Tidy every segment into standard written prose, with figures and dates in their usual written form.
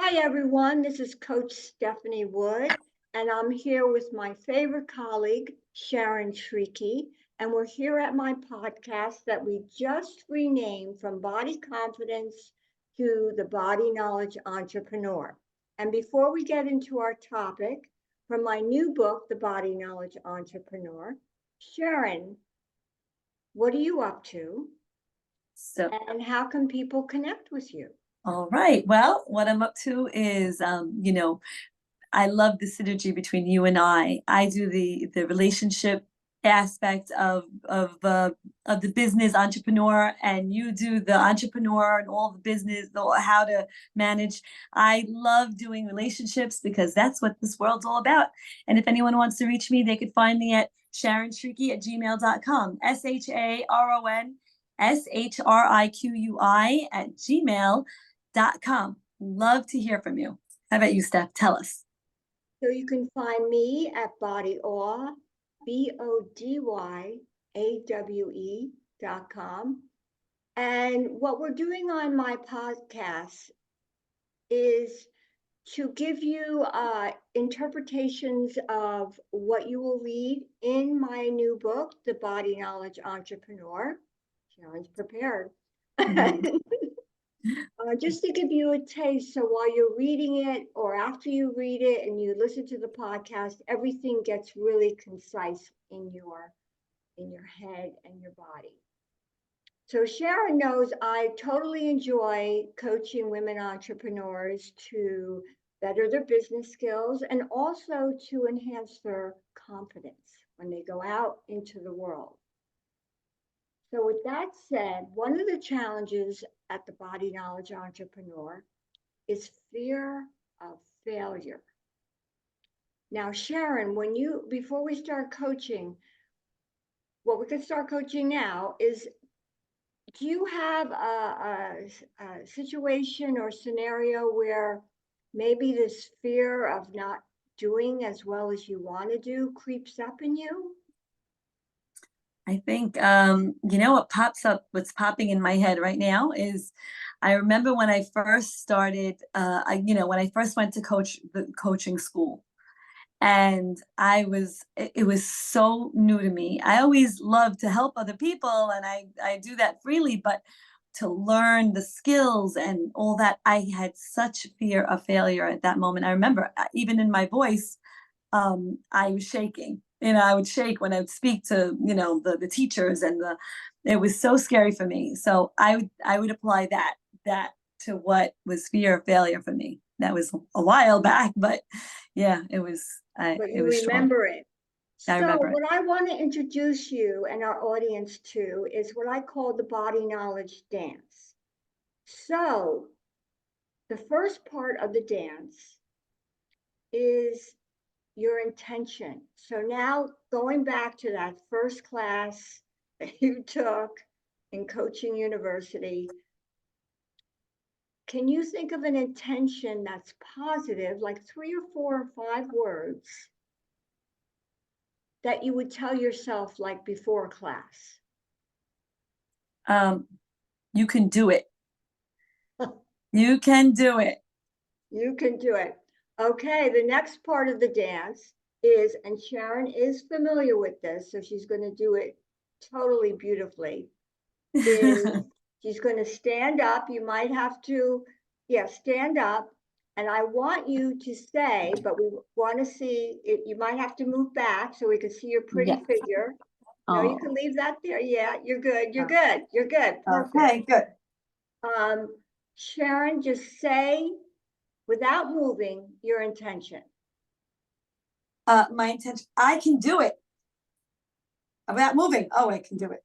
Hi, everyone. This is Coach Stephanie Wood, and I'm here with my favorite colleague, Sharon Shrieky, and we're here at my podcast that we just renamed from Body Confidence to the Body Knowledge Entrepreneur. And before we get into our topic, from my new book, The Body Knowledge Entrepreneur, Sharon, what are you up to? So, And how can people connect with you? all right. Well, what I'm up to is, I love the synergy between you and I. I do the relationship aspect of the business entrepreneur, and you do the entrepreneur and all the business, how to manage. I love doing relationships because that's what this world's all about. And if anyone wants to reach me, they could find me at SharonShriqui@gmail.com. SharonShriqui@gmail.com. Love to hear from you. How about you, Steph? Tell us. So you can find me at bodyawe, BODYAWE.com. And what we're doing on my podcast is to give you interpretations of what you will read in my new book, The Body Knowledge Entrepreneur. Sharon's prepared. Just to give you a taste, so while you're reading it or after you read it and you listen to the podcast, everything gets really concise in your head and your body. So Sharon knows I totally enjoy coaching women entrepreneurs to better their business skills and also to enhance their confidence when they go out into the world. So with that said, one of the challenges at the Body Knowledge Entrepreneur is fear of failure. Now, Sharon, before we start coaching, what we can start coaching now is, do you have a situation or scenario where maybe this fear of not doing as well as you want to do creeps up in you? I think what's popping in my head right now is I remember when I first started, when I first went to the coaching school, and it was so new to me. I always love to help other people, and I do that freely, but to learn the skills and all that, I had such fear of failure at that moment. I remember even in my voice, I was shaking. I would shake when I would speak to, the teachers, and it was so scary for me. So I would apply that to what was fear of failure for me. That was a while back, but yeah, it was. But It you was strong. remember it. I So remember it. what I want to introduce you and our audience to is what I call the body knowledge dance. So the first part of the dance is your intention. So now going back to that first class that you took in Coaching University, can you think of an intention that's positive, like 3 or 4 or 5 words that you would tell yourself like before class? You can do it. You can do it. You can do it. Okay, the next part of the dance is, and Sharon is familiar with this, so she's going to do it totally beautifully, is she's going to stand up. You might have to, stand up. And I want you to say, but we want to see it. You might have to move back so we can see your pretty Yes. figure. No, you can leave that there. Yeah, you're good. You're Oh. good. You're good. Perfect. Okay, good. Sharon, just say without moving your intention. My intention. I can do it. Without moving. Oh, I can do it.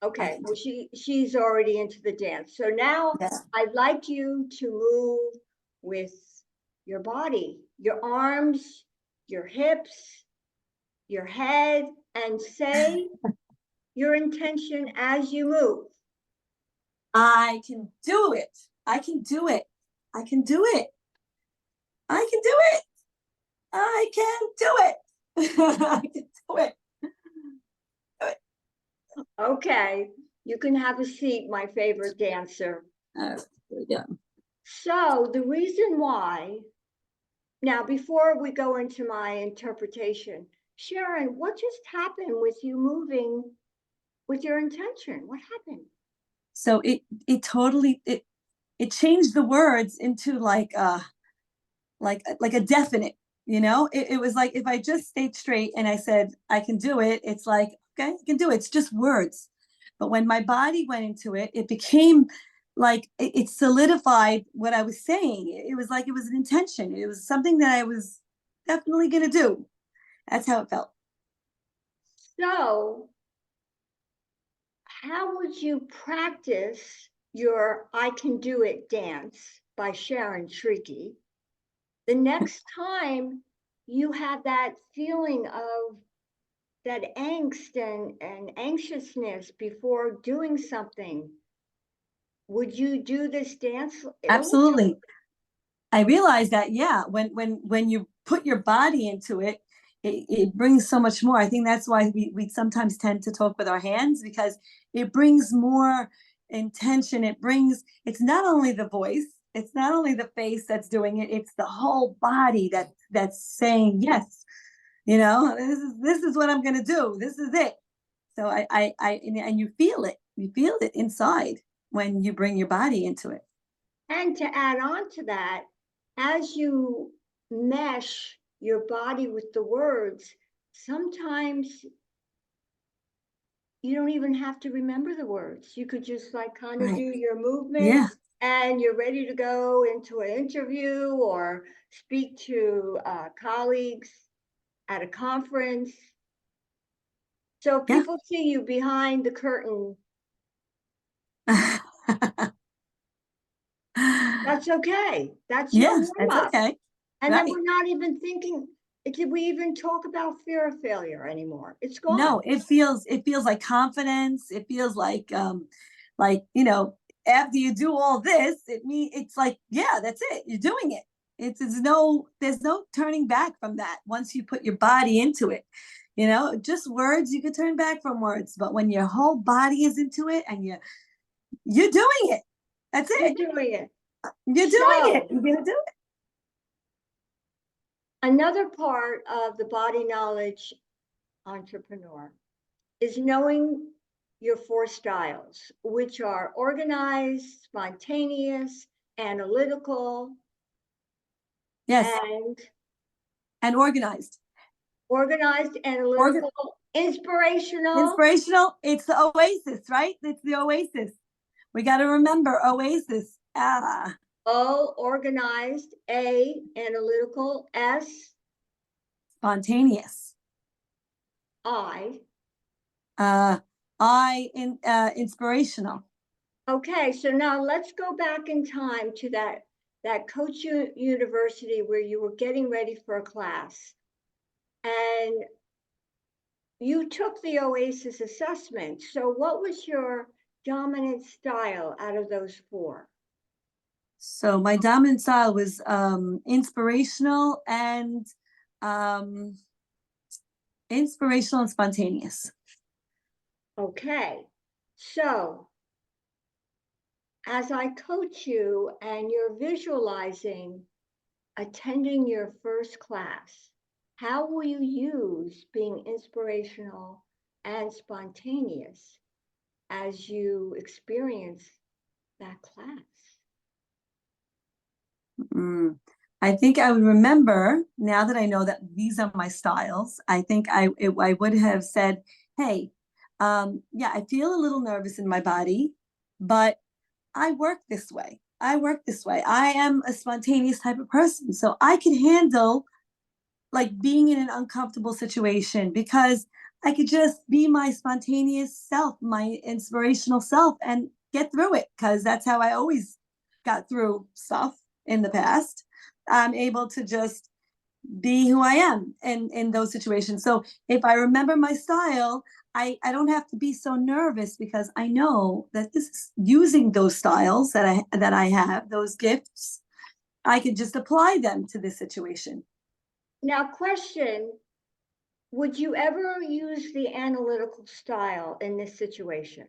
Okay, well, she's already into the dance. So now Yes. I'd like you to move with your body, your arms, your hips, your head, and say your intention as you move. I can do it. I can do it. I can do it. I can do it. I can do it. I can do it. Okay, you can have a seat, my favorite dancer. There we go. So the reason why, now before we go into my interpretation, Sharon, what just happened with you moving with your intention? What happened? So it totally it changed the words into like a definite, it was like if I just stayed straight and I said I can do it, it's like, okay, I can do it, it's just words. But when my body went into it, it became like it solidified what I was saying. It was like it was an intention, it was something that I was definitely going to do. That's how it felt. So how would you practice your I Can Do It dance by Sharon Shrieky the next time you have that feeling of that angst and anxiousness before doing something? Would you do this dance? It almost sounds, Absolutely. I realized that, yeah, when you put your body into it, it brings so much more. I think that's why we sometimes tend to talk with our hands, because it brings more intention. It's not only the voice, it's not only the face that's doing it, it's the whole body that's saying yes. This is what I'm gonna do. This is it. So and you feel it inside when you bring your body into it. and to add on to that, as you mesh your body with the words, sometimes you don't even have to remember the words. You could just like kind of do Right. your Yeah. movements and you're ready to go into an interview or speak to colleagues at a conference. So if Yeah. people see you behind the curtain, that's okay. That's your Yeah, warm that's up. okay. And then Right. we're not even thinking, did we even talk about fear of failure anymore? It's No, gone. it feels like confidence. It feels like, after you do all this, it's like, yeah, that's it. You're doing it. There's no turning back from that once you put your body into it. Just words, you could turn back from words, but when your whole body is into it and you're doing it. That's You're it. doing it. You're doing it. So You're gonna do it. another part of the body knowledge entrepreneur is knowing your four styles, which are organized, spontaneous, analytical, Yes. and And organized. organized, Organ analytical, inspirational. Inspirational. It's the oasis, right? It's the oasis. We got to remember oasis. O, organized. A, analytical. S, Spontaneous. I. Uh, inspirational. Okay, so now let's go back in time to that Coach University where you were getting ready for a class and you took the Oasis assessment. So what was your dominant style out of those four? So my dominant style was um, inspirational and spontaneous. Okay, so as I coach you and you're visualizing attending your first class, how will you use being inspirational and spontaneous as you experience that class? Mm. I think I would remember, now that I know that these are my styles. I think I would have said, "Hey, yeah, I feel a little nervous in my body, but I work this way. I work this way. I am a spontaneous type of person, so I can handle like being in an uncomfortable situation because I could just be my spontaneous self, my inspirational self, and get through it because that's how I always got through stuff in the past. I'm able to just be who I am in those situations. So if I remember my style, I don't have to be so nervous because I know that this is using those styles that I have, those gifts, I could just apply them to this situation. Now, question, would you ever use the analytical style in this situation?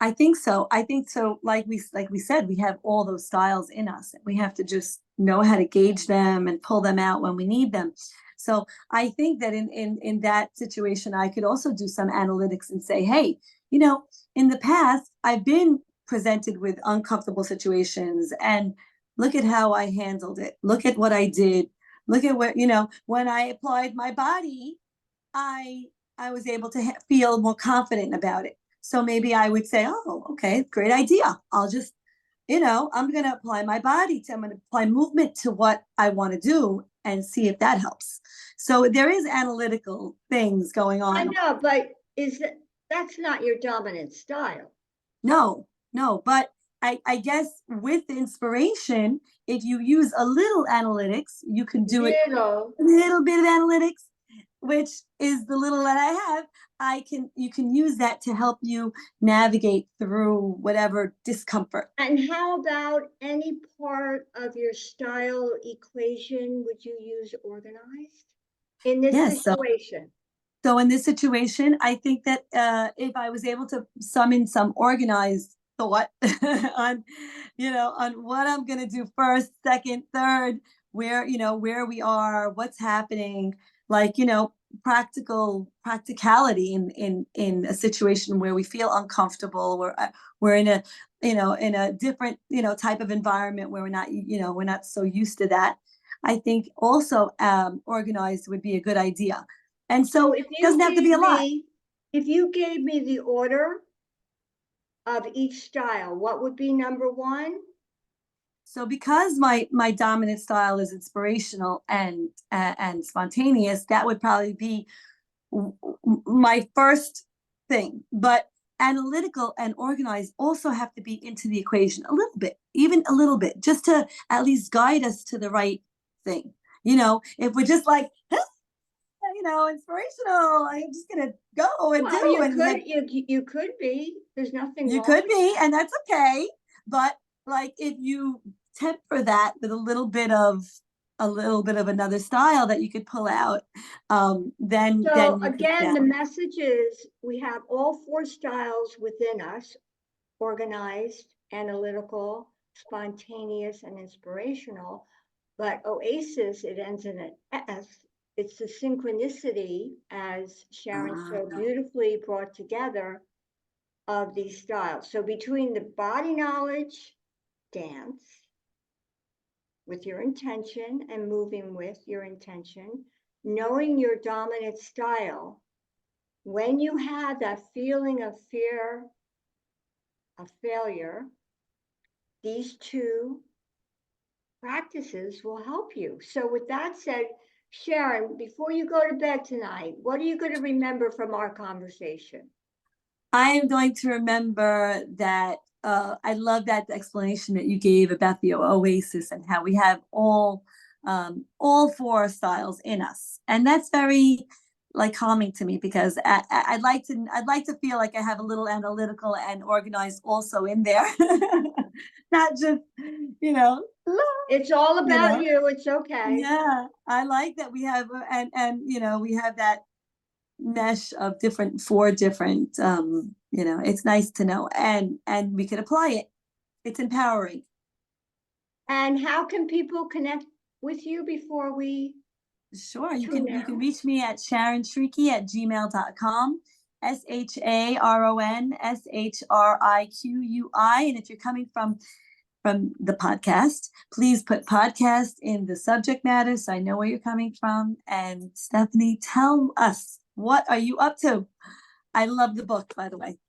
I think so. I think so. Like we said, we have all those styles in us. We have to just know how to gauge them and pull them out when we need them. So I think that in that situation, I could also do some analytics and say, hey, in the past, I've been presented with uncomfortable situations, and look at how I handled it. Look at what I did. Look at what, when I applied my body, I I was able to feel more confident about it. So maybe I would say, oh, okay, great idea. I'll just, I'm going to apply my body to, I'm going to apply movement to what I want to do and see if that helps. So there is analytical things going I on. know, but that's not your dominant style. No, no, but I guess with inspiration, if you use a little analytics, you can do it Little. a little bit of analytics, which is the little that I have. You can use that to help you navigate through whatever discomfort. And how about any part of your style equation would you use organized in this Yes. situation? So in this situation, I think that if I was able to summon some organized thought on, on what I'm going to do first, second, third, where we are, what's happening, like, practicality in a situation where we feel uncomfortable, where we're in a, in a different, type of environment where we're not so used to that. I think also organized would be a good idea. And so it doesn't have to be a lot. If you gave me the order of each style, what would be number one? So because my dominant style is inspirational and spontaneous, that would probably be my first thing. But analytical and organized also have to be into the equation a little bit, even a little bit, just to at least guide us to the right thing. If we're just like, inspirational, I'm just gonna go and Well, do. you could be. There's nothing You wrong could with be, and that's okay. But like if you temper that with a little bit of another style that you could pull out, then So you could again, the stand. message is we have all four styles within us: organized, analytical, spontaneous, and inspirational. But Oasis, it ends in an S. It's the synchronicity, as Sharon so beautifully brought together, of these styles. So between the body knowledge, dance, with your intention and moving with your intention, knowing your dominant style, when you have that feeling of fear of failure, these two practices will help you. So with that said, Sharon, before you go to bed tonight, what are you going to remember from our conversation? I am going to remember that I love that explanation that you gave about the Oasis and how we have all four styles in us, and that's very like calming to me because I'd like to feel like I have a little analytical and organized also in there, not just you know It's all you about know you. It's okay. yeah. I like that we have and we have that mesh of four different it's nice to know and we could apply it. It's empowering. And how can people connect with you before we Sure, tune you can out? reach me at sharonshriqui@gmail.com. SharonShriqui. And if you're coming from the podcast, please put podcast in the subject matter so I know where you're coming from. And Stephanie, tell us, what are you up to? I love the book, by the way.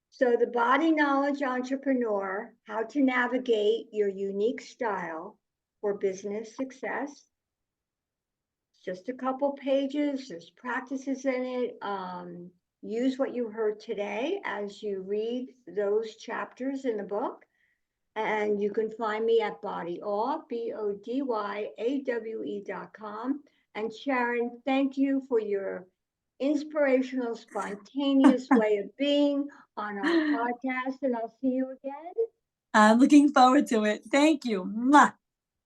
So the Body Knowledge Entrepreneur, How to Navigate Your Unique Style for Business Success. It's just a couple pages. There's practices in it. Use what you heard today as you read those chapters in the book. And you can find me at bodyawe, BODYAWE.com. And Sharon, thank you for your inspirational, spontaneous way of being on our podcast. And I'll see you again. I'm looking forward to it. Thank you. Mwah.